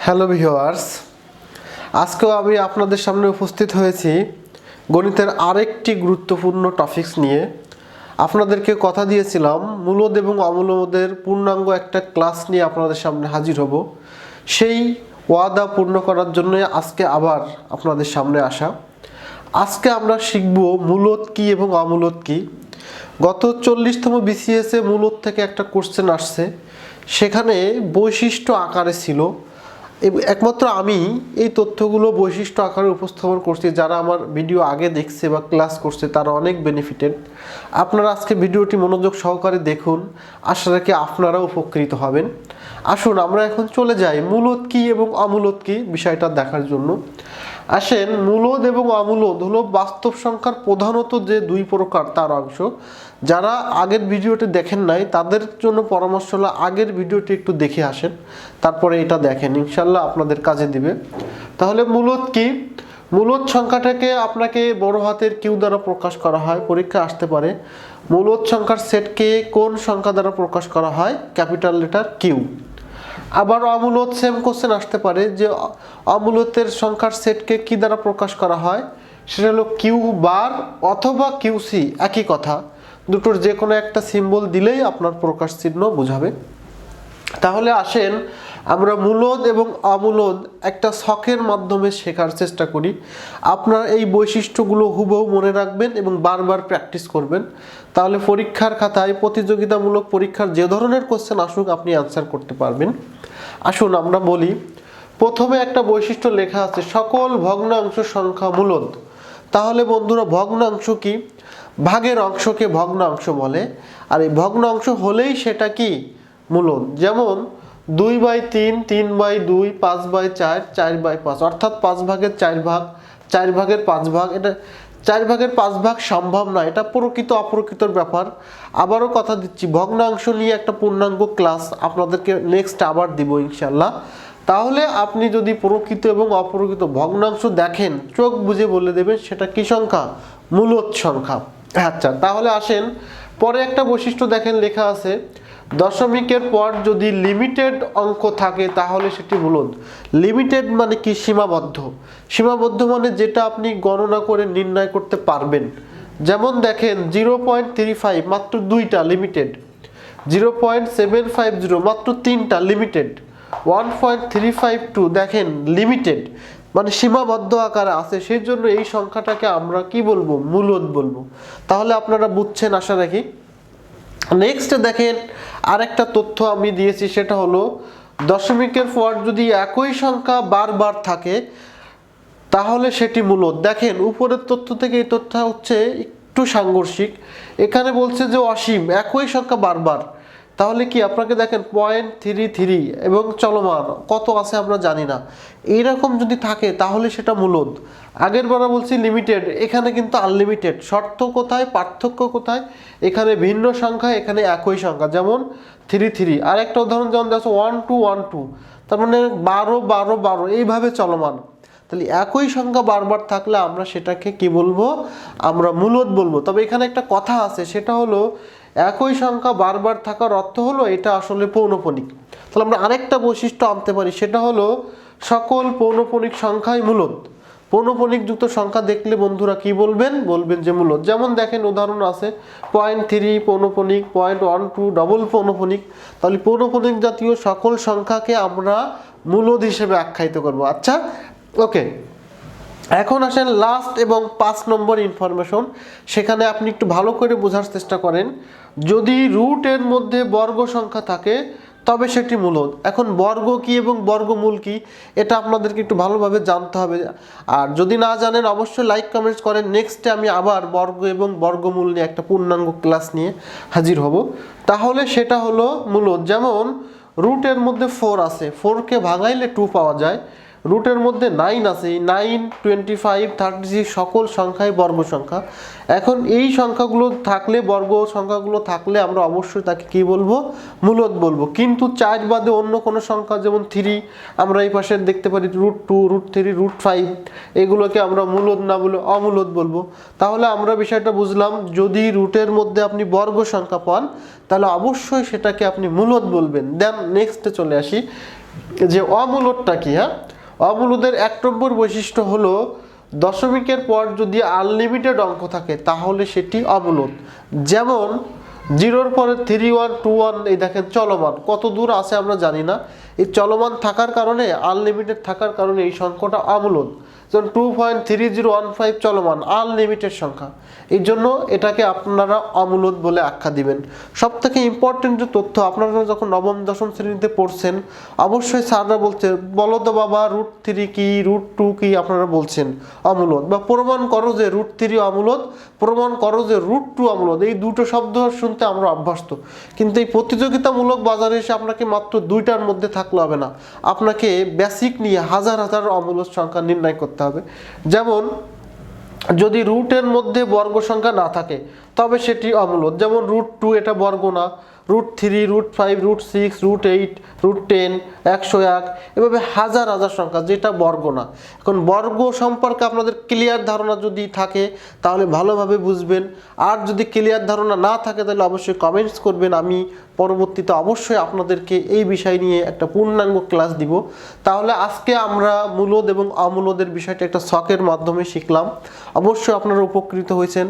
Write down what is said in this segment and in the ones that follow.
Hello viewers, আজকেও আমি আপনাদের সামনে উপস্থিত হয়েছি গণিতের আরেকটি গুরুত্বপূর্ণ টপিকস নিয়ে। আপনাদেরকে কথা দিয়েছিলাম মূলদ এবং অমূলদের পূর্ণাঙ্গ একটা ক্লাস নিয়ে আপনাদের সামনে হাজির হব। সেই ওয়াদা পূর্ণ করার জন্য আজকে আবার আপনাদের সামনে আসা। আজকে আমরা শিখব মূলদ কি এবং অমূলদ কি। গত 40তম বিসিএসে মূলদ থেকে একটা কোশ্চেন আসছে, সেখানে বৈশিষ্ট্য আকারে ছিল। একমাত্র আমি এই তথ্যগুলো বৈশিষ্ট্য আকারে উপস্থাপন করছি। যারা আমার ভিডিও আগে দেখছে বা ক্লাস করছে তারা অনেক বেনিফিটেড। আপনারা আজকে ভিডিওটি মনোযোগ সহকারে দেখুন, আশা রাখি আপনারাও উপকৃত হবেন। আসুন আমরা এখন চলে যাই মূলদ কি এবং অমূলদ কি বিষয়টা দেখার জন্য। আসেন, মূলদ এবং অমূলদ হলো বাস্তব সংখ্যার প্রধানত যে দুই প্রকার তার অংশ। যারা আগের ভিডিওটি দেখেন নাই তাদের জন্য পরামর্শ হলো আগের ভিডিওটি একটু দেখে আসেন, তারপরে এটা দেখেন, ইনশাল্লাহ আপনাদের কাজে দিবে। তাহলে মূলদ কি? মূলদ সংখ্যাটাকে আপনাকে বড় হাতের কিউ দ্বারা প্রকাশ করা হয়, পরীক্ষা আসতে পারে। মূলদ সংখ্যার সেটকে কোন সংখ্যা দ্বারা প্রকাশ করা হয়? Capital letter Q. আবার অমূলদ সেম কোশ্চেন আসতে পারে যে অমূলদের সংখ্যার সেটকে কি দ্বারা প্রকাশ করা হয়? সেটা হলো কিউ বার অথবা কিউসি, একই কথা। দুটোর যে কোনো একটা সিম্বল দিলেই আপনার প্রকাশ চিহ্ন বোঝাবে। তাহলে আসেন আমরা মূলদ এবং অমূলদ একটা ছকের মাধ্যমে শেখার চেষ্টা করি। আপনারা এই বৈশিষ্ট্যগুলো হুবহু মনে রাখবেন এবং বারবার প্র্যাকটিস করবেন। তাহলে পরীক্ষার খাতায় প্রতিযোগিতামূলক পরীক্ষার যে ধরনের কোশ্চেন আসুক আপনি অ্যান্সার করতে পারবেন। আসুন আমরা বলি, প্রথমে একটা বৈশিষ্ট্য লেখা আছে সকল ভগ্নাংশ সংখ্যা মূলদ। তাহলে বন্ধুরা, ভগ্নাংশ কি? ভাগের অংশকে ভগ্নাংশ বলে, আর এই ভগ্নাংশ হলেই সেটা কি? মূলদ। যেমন 2/3, 3/2, 5/4, 4/5, অর্থাৎ 5 ভাগের 4 ভাগ, 4 ভাগের 5 ভাগ। এটা 4 ভাগের 5 ভাগ সম্ভব না, এটা প্রকৃত অপ্রকৃতর ব্যাপার। আবারও কথা দিচ্ছি, ভগ্নাংশ নিয়ে একটা পূর্ণাঙ্গ ক্লাস আপনাদেরকে নেক্সট আবার দিব ইনশাল্লাহ। তাহলে আপনি যদি প্রকৃত এবং অপ্রকৃত ভগ্নাংশ দেখেন, চোখ বুঝে বলে দেবেন সেটা কি সংখ্যা? মূলদ সংখ্যা। আচ্ছা, তাহলে আসেন পরে একটা বৈশিষ্ট্য দেখেন লেখা আছে দশমিকের পর যদি লিমিটেড অঙ্ক থাকে তাহলে সেটি মূলদ। লিমিটেড মানে কি? সীমাবদ্ধ। সীমাবদ্ধ মানে যেটা আপনি গণনা করে নির্ণয় করতে পারবেন। যেমন দেখেন 0.35 মাত্র 2টা লিমিটেড, 0.750 মাত্র 3টা লিমিটেড, 1.352 দেখেন লিমিটেড, মানে সীমাবদ্ধ আকারে আছে। সেই জন্য এই সংখ্যাটাকে আমরা কি বলবো? মূলদ বলবো। তাহলে আপনারা বুঝছেন আশা রাখি। নেক্সট দেখেন আরেকটা তথ্য আমি দিয়েছি, সেটা হলো দশমিকের পর যদি একই সংখ্যা বারবার থাকে তাহলে সেটি মূলদ। দেখেন উপরের তথ্য থেকে এই তথ্য হচ্ছে একটু সাংঘর্ষিক। এখানে বলছে যে অসীম, একই সংখ্যা বারবার, তাহলে কি? আপনাকে দেখেন 0.33 এবং চলমান কত আছে আমরা জানি না, এইরকম যদি থাকে তাহলে সেটা মূলদ। আগের বার বলছি লিমিটেড, এখানে কিন্তু আনলিমিটেড। শর্ত কোথায়? পার্থক্য কোথায়? এখানে ভিন্ন সংখ্যা, এখানে একই সংখ্যা। যেমন 33। আর একটা উদাহরণ যেমন দেখো 1212, তার মানে 12 12 12 এইভাবে চলমান। তাহলে একই সংখ্যা বারবার থাকলে আমরা সেটাকে কি বলবো? আমরা মূলদ বলবো। তবে এখানে একটা কথা আছে, সেটা হলো একই সংখ্যা বারবার থাকার অর্থ হলো এটা আসলে পৌনঃপুনিক। তাহলে আমরা আরেকটা বৈশিষ্ট্য আনতে পারি, সেটা হলো সকল পৌনঃপুনিক সংখ্যাই মূলদ। পৌনঃপুনিক যুক্ত সংখ্যা দেখলে বন্ধুরা কি বলবেন? বলবেন যে মূলদ। যেমন দেখেন উদাহরণ আছে 0.3 পৌনঃপুনিক, 0.12 ডবল পৌনঃপুনিক। তাহলে পৌনঃপুনিক জাতীয় সকল সংখ্যাকে আমরা মূলদ হিসেবে আখ্যায়িত করব। আচ্ছা, ওকে। এখন আসেন লাস্ট এবং 5 নম্বর ইনফরমেশন। সেখানে আপনি একটু ভালো করে বোঝার চেষ্টা করেন। যদি রুটের মধ্যে বর্গ সংখ্যা থাকে তবে সেটি মূলদ। এখন বর্গ কি এবং বর্গমূল কি এটা আপনাদেরকে একটু ভালোভাবে জানতে হবে। আর যদি না জানেন অবশ্যই লাইক কমেন্টস করেন। নেক্সটে আমি আবার বর্গ এবং বর্গমূল নিয়ে একটা পূর্ণাঙ্গ ক্লাস নিয়ে হাজির হব। তাহলে সেটা হলো মূলদ। যেমন রুটের মধ্যে 4 আছে, 4কে ভাঙাইলে 2 পাওয়া যায়। রুটের মধ্যে 9 আছে, 9, 25, 36 সকল সংখ্যাই বর্গ সংখ্যা। এখন এই সংখ্যাগুলো থাকলে, বর্গ সংখ্যাগুলো থাকলে আমরা অবশ্যই তাকে কি বলবো? মূলদ বলবো। কিন্তু 4 বাদে অন্য কোনো সংখ্যা যেমন 3, আমরা এই পাশে দেখতে পারি √2, √3, √5, এগুলোকে আমরা মূলদ না বলে অমূলদ বলবো। তাহলে আমরা বিষয়টা বুঝলাম, যদি রুটের মধ্যে আপনি বর্গ সংখ্যা পান তাহলে অবশ্যই সেটাকে আপনি মূলদ বলবেন। দেন নেক্সটে চলে আসি। যে অমূলদটা কি, হ্যাঁ, অমূলদের 1 নম্বর বৈশিষ্ট্য হলো দশমিকের পর যদি আনলিমিটেড অঙ্ক থাকে তাহলে সেটি অমূলদ। যেমন 0-র পরে 3 1 2 1, এই দেখেন চলমান, কত দূর আছে আমরা জানি না, এই চলমান থাকার কারণে, আনলিমিটেড থাকার কারণে এই সংখ্যাটা অমূলদ। যেমন 2.3015 চলমান, আনলিমিটেড সংখ্যা, এই জন্য এটাকে আপনারা অমূলদ বলে আখ্যা দিবেন। সব থেকে ইম্পর্টেন্ট যে তথ্য, আপনারা যখন নবম দশম শ্রেণীতে পড়ছেন অবশ্যই স্যাররা বলছে বলো তো বাবা √3 কি, √2 কি, আপনারা বলছেন অমূলদ, বা প্রমাণ করো যে √3 অমূলদ, প্রমাণ করো যে √2 অমূলদ। এই দুটো শব্দ শুনতে আমরা অভ্যস্ত, কিন্তু এই প্রতিযোগিতামূলক বাজারে এসে আপনাকে মাত্র 2টার মধ্যে থাকলে হবে না, আপনাকে বেসিক নিয়ে হাজার হাজার অমূলদ সংখ্যা নির্ণয় করতে হবে। যেমন যদি রুটের মধ্যে বর্গ সংখ্যা না থাকে তবে সেটি অমূলদ। যেমন √2 এটা বর্গ না, √3, √5, √6, √8, √10, 101, এভাবে হাজার হাজার সংখ্যা যেটা বর্গ না। এখন বর্গ সম্পর্কে আপনাদের ক্লিয়ার ধারণা যদি থাকে তাহলে ভালোভাবে বুঝবেন, আর যদি ক্লিয়ার ধারণা না থাকে তাহলে অবশ্যই কমেন্টস করবেন, আমি পরবর্তীতে অবশ্যই আপনাদেরকে এই বিষয় নিয়ে একটা পূর্ণাঙ্গ ক্লাস দিব। তাহলে আজকে আমরা মূলদ এবং অমূলদের বিষয়টা একটা ছকের মাধ্যমে শিখলাম। অবশ্যই আপনারা উপকৃত হয়েছেন।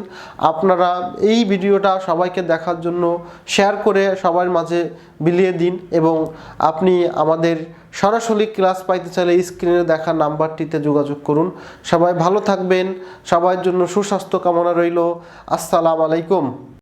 আপনারা এই ভিডিওটা সবাইকে দেখার জন্য শেয়ার করে সবার মাঝে বিলিয়ে দিন, এবং আপনি আমাদের সরাসরি ক্লাস পাইতে চাইলে স্ক্রিনে দেখা নাম্বারটিতে যোগাযোগ করুন। সবাই ভালো থাকবেন, সবার জন্য সুস্বাস্থ্য কামনা রইল। আসসালামু আলাইকুম।